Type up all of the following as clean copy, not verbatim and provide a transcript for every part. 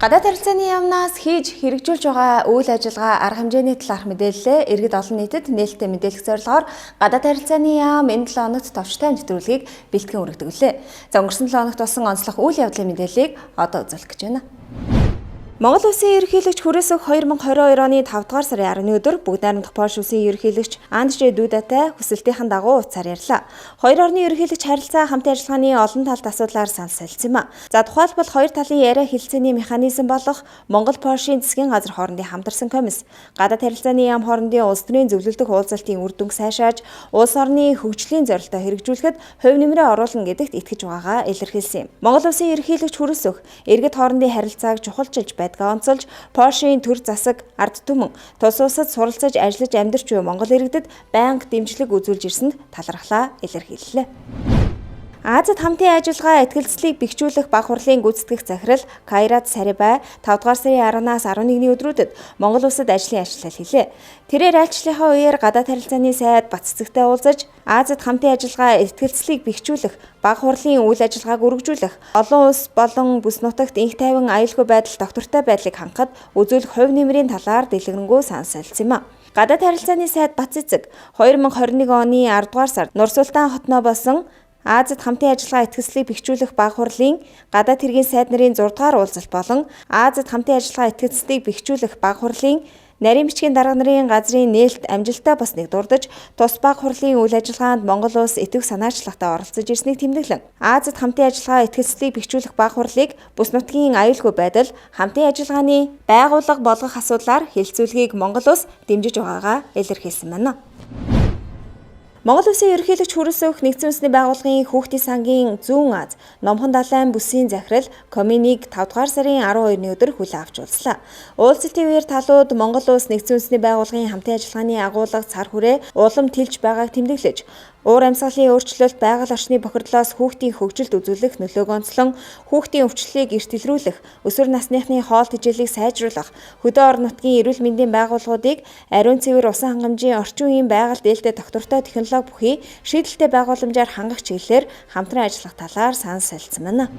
Гадаад харилцааны яамнаас хийж хэрэгжүүлж байгаа үйл ажиллагаа арга хэмжээний талаарх мэдээлэлээ иргэд олон нийтэд нээлттэй мэдээлэх зорилгоор гадаад харилцааны яам энэ 7 хоногт товчтой нэвтрүүлгийг бэлтгэн өргөдөглөө. За өнгөрсөн 7 хоногт болсон онцлог үйл явдлын мэдээллийг одоо үзүүлэх гэж байна. Монгол Улсын ерөнхийлөгч Хүрээсөх 2022 оны 5 дугаар сарын 10-ны өдөр бүгд найрамдах Польш Улсын ерөнхийлөгч Анджей Дудатай хүсэлтийнхэн дагуу уулзаар ярьлаа. Хоёр орны ерөнхийлөгч харилцаа хамтын ажиллагааны олон талт асуудлаар санал солилцсон юм а. За тухайлбал хоёр талын яриа хэлэлцээний механизм болох Монгол-Польшийн засгийн газар хоорондын хамтарсан комисс, гадаад харилцааны яам хоорондын улс төрийн зөвлөлдөх уулзалтын үр дүнг сайшааж, улс орны хөгжлийн зорилтоо хэрэгжүүлэхэд хувь нэмрээ оруулна гэдэгт итгэж байгаагаа илэрхийлсэн юм. Монгол Улсын ерөнхийлөгч Хүрээсөх иргэд хоорондын харилцааг чухалчилж байдгаа онцолж, Польшийн төр засаг, ард түмэн, тус улсад суралцаж ажиллаж амьдарч буй Монгол иргэдэд байнга дэмжлэг үзүүлж ирсэнд талархлаа илэрхийллээ. Азад хамтын ажиллагаа ихтгэлцлийг бэхжүүлэх баг хурлын гүйцэтгэх захирал Кайрат Сарибай 5 дугаар сарын 10-наас 11-ний өдрүүдэд Монгол улсад ажлын ажлал хийлээ. Тэрээр айлчлалынхаа үеэр гадаад харилцааны сайд Бац цэцэгтэй уулзаж, Азад хамтын ажиллагаа ихтгэлцлийг бэхжүүлэх, баг хурлын үйл ажиллагааг үргэлжлүүлэх, олон улс болон бүс нутагт инх тайван аюулгүй байдал доктортой байдлыг хангахад үзүүлэх хувь нэмрийн талаар дэлгэрэнгүй санал солилцсон юм а. Гадаад харилцааны сайд Бац цэцэг 2021 оны 10 дугаар сард Нур-Султан хотноо болсон Азад хамтын ажиллагаа ихтгэлцлийг бэхжүүлэх баг хурлын гадаад хэргийн сайд нарын 6 дугаар уулзалт болон Азад хамтын ажиллагаа ихтгэлцлийг бэхжүүлэх баг хурлын нарийн бичгийн дарга нарын газрын нээлт амжилттай басныг дурдж, тус баг хурлын үйл ажиллагаанд Монгол улс идэвх санаачлагтай оролцож ирснийг тэмдэглэн, Азад хамтын ажиллагаа ихтгэлцлийг бэхжүүлэх баг хурлыг бүс нутгийн аюулгүй байдал, хамтын ажиллагааны байгууллага болгох асуудлаар хэлэлцүүлэхийг Монгол улс дэмжиж байгаагаа илэрхийлсэн байна. Монгол Улсын ерөнхийлөгч Хүрээсөх нэгдсэн үндэсний байгууллагын хүүхдийн сангийн Зүүн Аз Номхон далайн бүсийн захирал Коминийг 5 дугаар сарын 12-ны өдөр хүлээн авч уулзлаа. Уулзалтын үеэр талууд Монгол Улс нэгдсэн үндэсний байгууллагын хамтын ажиллагааны агуулга цар хүрээ улам тэлж байгааг тэмдэглэж, уур амьсгалын өөрчлөлт, байгаль орчны бохирдлоос хүүхдийн хөгжилд үзүүлэх нөлөөг онцлон, хүүхдийн өвчлөлийг эрт илрүүлэх, өсвөр насныхны хоол тэжээлийг сайжруулах, хөдөө орон нутгийн эрүүл мэндийн байгууллагуудыг ариун цэвэр усан хангамжийн орчин үеийн байгаль дээлтэй доктортой технологи бүхий шийдэлтэй байгууламжаар хангах чиглэлээр хамтран ажиллах талаар санал солилцсон байна.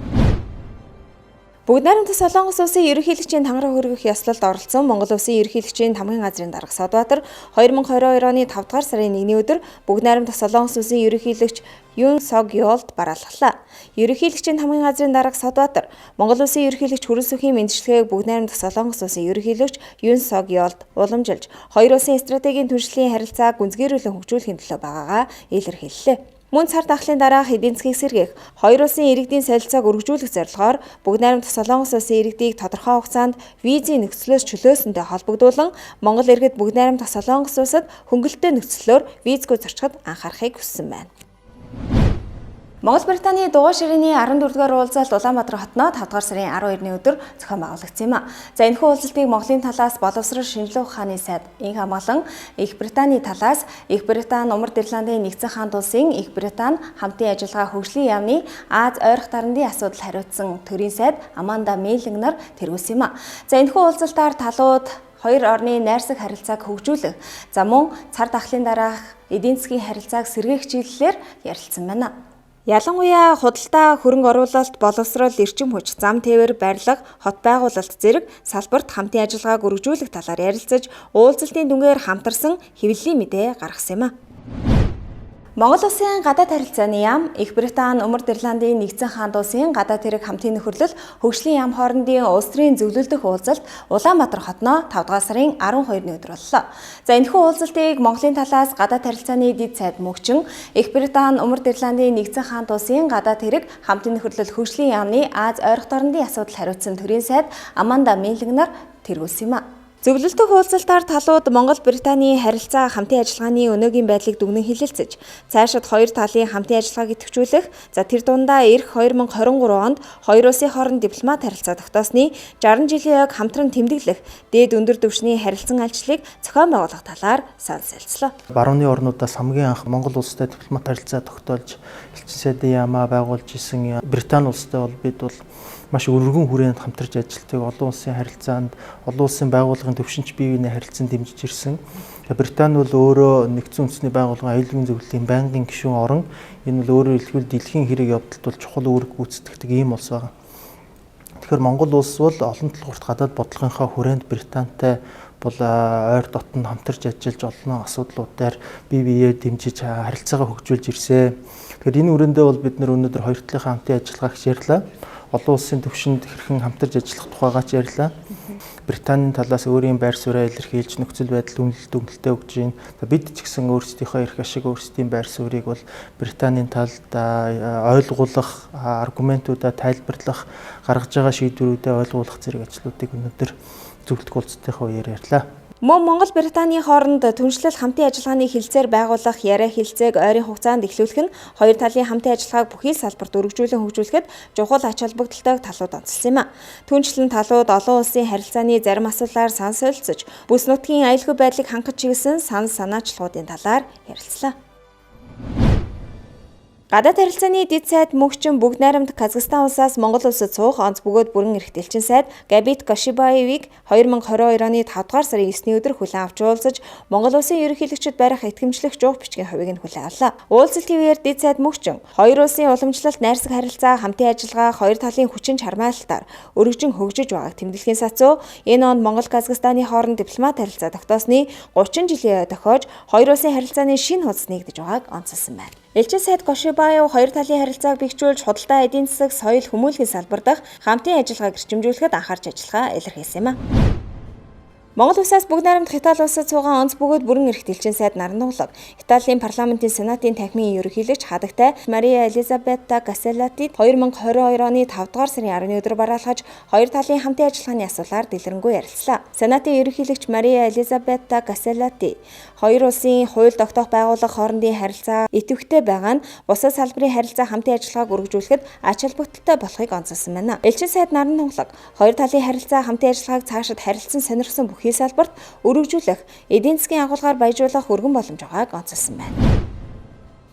Бүгд найрамдах Солонгос улсын ерөнхийлөгчийн тангараг хөргөх ёслолд оролцсон Монгол улсын ерөнхийлөгчийн тамгын газрын дарга Содбаатар 2022 оны 5 дугаар сарын 1-ний өдөр бүгд найрамдах Солонгос улсын ерөнхийлөгч Юн Сог Ёолд бараалхлаа. Ерөнхийлөгчийн тамгын газрын дарга Содбаатар Монгол улсын ерөнхийлөгч Хүрээсөхийн мэндчилгээг бүгд найрамдах Солонгос улсын ерөнхийлөгч Юн Сог Ёолд уламжилж, хоёр улсын стратегийн түншлэлийн харилцааг гүнзгийрүүлэн хөгжүүлэхийн төлөө байгаагаа илэрхийллээ. Мөн цар тахлын дараах эдийн засгийг сэргээх, хоёр улсын иргэдийн солилцоог өргөжүүлэх зорилгоор бүгд найрамдах Солонгос улсын иргэдийг тодорхой хугацаанд визийн нөхцлөөс чөлөөсөнтэй холбогдуулан Монгол иргэд бүгд найрамдах Солонгос улсад хөнгөлөлттэй нөхцлөөр визгүй зорчиход анхаарахыг хүссэн байна. Монгол Британий дугуй ширээний 14-р уулзалт Улаанбаатар хотноо 5 дугаар сарын 12-ны өдөр зохион байгуулагдсан юм а. За энэхүү уулзалтыг Монголын талаас боловсрол шинжилгээ ухааны сайд Инх хамгаалан, Их Британий талаас Их Британи, Умард Ирландын нэгдсэн хаант улсын Их Британи хамтын ажиллагаа хөгжлийн яамны Аз ойрох дарамтын асуудал хариуцсан төрийн сайд Аманда Мейлинг нар тэргүүлсэн юм а. За энэхүү уулзалтаар талууд хоёр орны найрсаг харилцааг хөгжүүлэх, за мөн цар тахлын дараах эдийн засгийн харилцааг сэргээх чиглэлээр ярилцсан байна. Ялангуяа худалдаа, хөрөнгө оруулалт, боловсрол, эрчим хүч, зам тээвэр, барилга, хот байгуулалт зэрэг салбарт хамтын ажиллагааг үргэлжлүүлэх талаар ярилцаж, уулзалтын дүнгээр хамтарсан хэвлэлийн мэдээ гаргасан юм а. Монгол улсын гадаад харилцааны яам, Их Британи, Умард Ирландын нэгдсэн хаант улсын гадаад хэрэг хамтын нөхөрлөл, хөгжлийн яам хоорондын улс төрийн зөвлөлдөх уулзалт Улаанбаатар хотноо 5 дугаар сарын 12-ны өдөр боллоо. За энэхүү уулзалтыг Монголын талаас гадаад харилцааны дэд сайд мөнхчин, Их Британи, Умард Ирландын нэгдсэн хаант улсын гадаад хэрэг хамтын нөхөрлөл, хөгжлийн яамны Аз ойрох дарамтын асуудал хариуцсан төрийн сайд Аманда Мейлинг нар тэргүүлсэн юм а. Зөвлөлтөх уулзалтаар талууд Монгол Британий харилцаа хамтын ажиллагааны өнөөгийн байдлыг дүгнэн хэлэлцэж, цаашид хоёр талын хамтын ажиллагааг идэвхжүүлэх, за тэр дундаа эх 2023 онд хоёр улсын хооронд дипломат харилцаа тогтоосны 60 жилийн яг хамтран тэмдэглэх, дээд өндөр түвшний харилцан альчлалыг зохион байгуулах талаар санал солилцлоо. Барууны орнуудаас хамгийн анх Монгол улстай дипломат харилцаа тогтоолж, элчин сайдын яамаа байгуулж исэн Британи улстай бол бид бол маш өргөн хүрээнд хамтарч ажилладаг, олон улсын харилцаанд, олон улсын байгууллагын төвшинч бие биенээ харилцан дэмжиж ирсэн. Британи бол өөрөө нэгдсэн үндэсний байгууллагын аюулгүй зөвлөлийн байнгын гишүүн орон. Энэ бол өөрөөр хэлбэл дэлхийн хэрэг явдалд бол чухал үүрэг гүйцэтгэдэг ийм улс байна. Тэгэхээр Монгол улс бол олон талгуурт гадаад бодлогынхаа хүрээнд Британтай бол ойр дотн хамтарч ажиллаж олон асуудлуудаар бие биеэ дэмжиж харилцаагаа хөгжүүлж ирсэн. Тэгэхээр энэ үрээндээ бол бид нар өнөөдөр хоёр талынхаа хамтын ажиллагааг ярьлаа. Олон улсын түвшинд хэрхэн хамтарч ажиллах тухайгаа ч ярьлаа. Британийн талаас өөрийн байр сууриа илэрхийлж нөхцөл байдал дүнэлтээ өгж байна. Бид ч гэсэн өөрсдийнхөө эрх ашиг өөрсдийн байр суурийг бол Британийн талд ойлгуулах, аргументуудаа тайлбарлах, гаргаж байгаа шийдвэрүүдэд ойлгуулах зэрэг ажлуудыг өнөөдөр зөвлөлт уулзалтынхаа үеэр ярьлаа. Мөн Монгол Британий хооронд түншлэл хамтын ажиллагааны хилцээр байгуулах яриа хилцээг ойрын хугацаанд эхлүүлэх нь хоёр талын хамтын ажиллагааг бүхий салбарт өргөжүүлэн хөгжүүлэхэд чухал ач холбогдолтой талууд онцлсан юм а. Түншлэн талууд олон улсын харилцааны зарим асуудлаар санал солилцож, бүс нутгийн аюулгүй байдлыг хангах чиглэсэн санал санаачлалуудын талаар ярилцлаа. Гадаад харилцааны дэд сайд мөнхчин Бүгд найрамдах Казахстан улсаас Монгол улсад суух онц бөгөөд бүрэн эрх дэлчин сайд Габит Кошибаевыг 2022 оны 5 дугаар сарын 9-ний өдөр хүлээн авч уулзаж Монгол улсын ерөнхийлөгчөд барих итгэмжлэх жуух бичгийн хувийг нь хүлээн авлаа. Уулзалтын үеэр дэд сайд мөнхчин хоёр улсын уламжлалт найрсаг харилцаа хамтын ажиллагаа хоёр талын хүчин чармайлтаар өргөжин хөгжиж байгааг тэмдэглэхийн сацуу энэ онд Монгол Казахстаны хооронд дипломат харилцаа тогтоосны 30 жилийн дохиож хоёр улсын харилцааны шинэ хуудас нэгдэж байгааг онцолсон байна. Элчин сайд Кошибаев хоёр талын харилцааг бэхжүүлж худалдаа эдийн засаг, соёл, хүмүүнлэгийн салбар дах хамтын ажиллагааг эрчимжүүлэхэд анхаарч ажиллагаа илэрхийлсэн юм а. Монгол улсаас Бүгд найрамдах Итали улсад суугаа онц бөгөөд бүрэн эрх дэлчин сайд Наран нуглаг Италийн парламентын сенатын танхимын ерөнхийлөгч хадагтай Мария Элизабетта Гаселлатид 2022 оны 5 дугаар сарын 10-ны өдөр бараалхаж хоёр талын хамтын ажиллагааны асуулаар дэлгэрэнгүй ярилцлаа. Сенатын ерөнхийлөгч Мария Элизабетта Гаселлати хоёр улсын хууль тогтоох байгууллага хоорондын харилцаа идэвхтэй байгаа нь бусад салбарын харилцаа хамтын ажиллагааг өргөжүүлэхэд ач холбогдолтой болохыг онцолсон байна. Элчин сайд Наран нуглаг хоёр талын харилцаа хамтын ажиллагааг цаашид харилцан сонирхсон бүхий салбарт өргөжүүлэх, эдийн засгийн агуулгаар баяжуулах өргөн боломж байгааг онцолсон байна.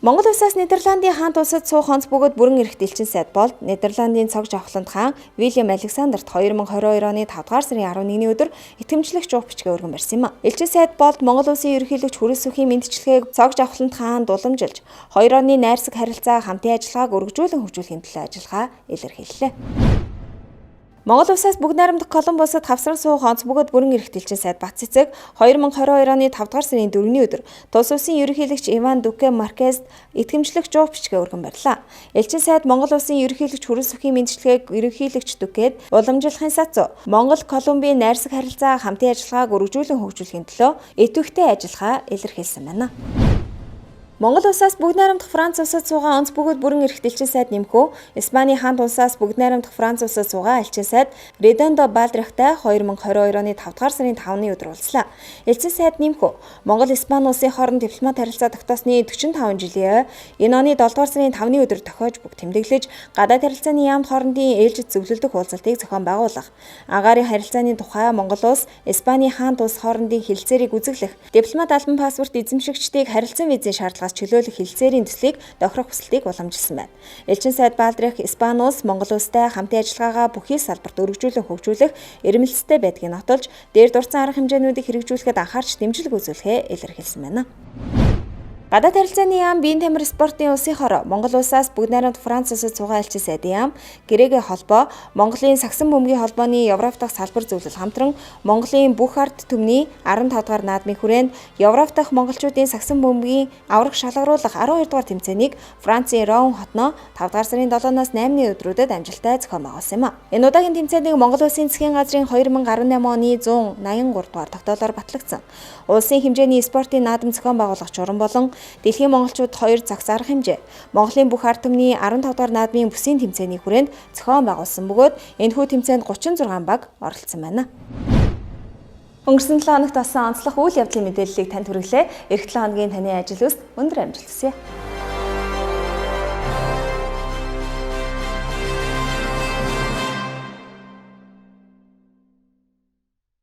Монгол улсаас Нидерландын хаант улсад суух онц бөгөөд бүрэн эрх дэлчин сайд болд Нидерландын цог жавхлант хаан Вильям Александерт 2022 оны 5 дугаар сарын 11-ний өдөр итгэмжлэх жуух бичгээ өргөн барьсан юм а. Элчин сайд болд Монгол улсын ерөнхийлөгч Хүрээс Сүхийн мэндчилгээг цог жавхлант хаанд уламжилж хоёр орны найрсаг харилцаа хамтын ажиллагааг өргөжүүлэн хөгжүүлэхийн төлөө ажиллагаа илэрхийллээ. Монгол улсаас Бүгд найрамдах Колумбусад хавсран суух онц бөгөөд бүрэн эрх дэлчин сайд Бацэцэг 2022 оны 5 дугаар сарын 4-ний өдөр тус улсын ерөнхийлөгч Иван Дуке Маркезд итгэмжлэх жуух бичгээ өргөн барьлаа. Элчин сайд Монгол улсын ерөнхийлөгч Хүрээс Сүхийн мэндчилгээг ерөнхийлөгч Дукед уламжлахын сацуу Монгол Колумбийн найрсаг харилцаа хамтын ажиллагааг өргөжүүлэн хөгжүүлэхийн төлөө идэвхтэй ажиллагаа илэрхийлсэн байна. Монгол улсаас Бүгд найрамдах Франц улсад суугаа онц бөгөөд бүрэн эрх дэлчин сайд нэмхүү Испаний хаант улсаас Бүгд найрамдах Франц улсад суугаа элчин сайд Редондо Балдрихтай 2022 оны 5 дугаар сарын 5-ны өдөр уулзлаа. Элчин сайд нэмхүү Монгол Испани улсын хооронд дипломат харилцаа тогтоосны 45 жилийн энэ оны 7 дугаар сарын 5-ны өдөр тохиож бүг тэмдэглэж гадаад харилцааны яамд хоорондын ээлжид зөвлөлдөх уулзалтыг зохион байгуулах, агаарын харилцааны тухай Монгол улс Испани хаант улс хоорондын хэлэлцээрийг үзэглэх, дипломат албан паспорт эзэмшигчдийг харилцан визийн шаардлагаас чөлөөлөх хэлэлцээрийн төслийг тохирох хүсэлтийг уламжилсан байна. Элчин сайд Балдрих Испани улс Монгол улстай хамтын ажиллагаагаа бүхий салбарт өргөжүүлэн хөгжүүлэх эрмэлзэлтэй байдгийг нотолж, дээр дурдсан арга хэмжээнүүдийг хэрэгжүүлэхэд анхаарч дэмжлэг үзүүлэхээ илэрхийлсэн байна. Гадаад харилцааны яам биеийн тамир спортын улсын хор Монгол улсаас Бүгд найрамдах Франц улсад суугаа элчин сайдын яам Грэгэ холбоо Монголын сагсан бөмбөгийн холбооны Европ дахь салбар зөвлөл хамтран Монголын бүх ард түмний 15 дугаар наадмын хүрээнд Европ дахь монголчуудын сагсан бөмбөгийн авраг шалгаруулах 12 дугаар тэмцээнийг Францын Роун хотноо 5 дугаар сарын 7-наас 8-ны өдрүүдэд амжилттай зохион байгуулсан юм а. Энэ удаагийн тэмцээнийг Монгол улсын засгийн газрын 2018 оны 183 дугаар тогтоолоор батлагдсан. Улсын хэмжээний спортын наадам зохион байгуулагч уран болон дэлхийн монголчууд 2 загс арга хэмжээ Монголын бүх ард түмний 15 дугаар наадмын бүсийн тэмцээний хүрээнд зохион байгуулсан бөгөөд энэхүү тэмцээнд 36 баг оролцсон байна. Өнгөрсөн 7 хоногт болсон онцлог үйл явдлын мэдээллийг танд хүргэлээ. Эх 7 хоногийн таны ажил үст өндөр амжилт хүсье.